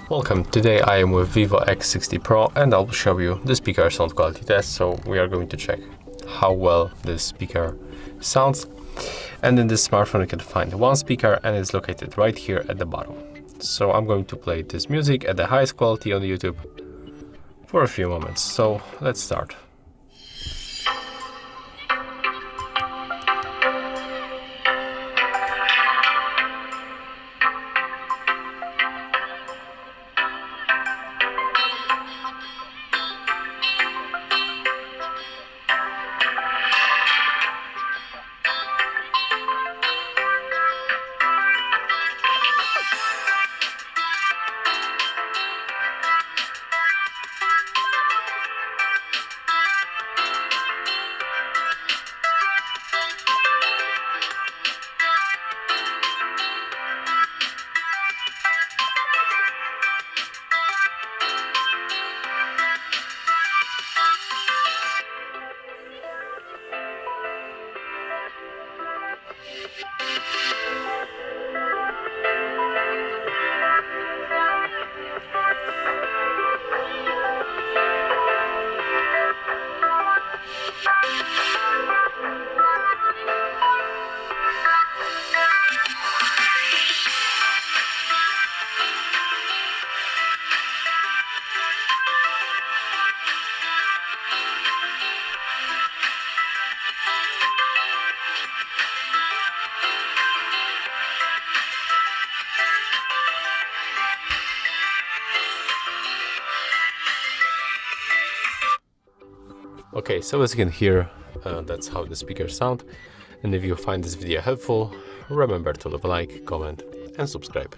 Welcome, today I am with VIVO X60 Pro and I'll show you the speaker sound quality test. So we are going to check how well this speaker sounds. And in this smartphone you can find one speaker and it's located right here at the bottom. So I'm going to play this music at the highest quality on YouTube for a few moments. So let's start. Okay, so as you can hear, that's how the speakers sound. And if you find this video helpful, remember to leave a like, comment and subscribe.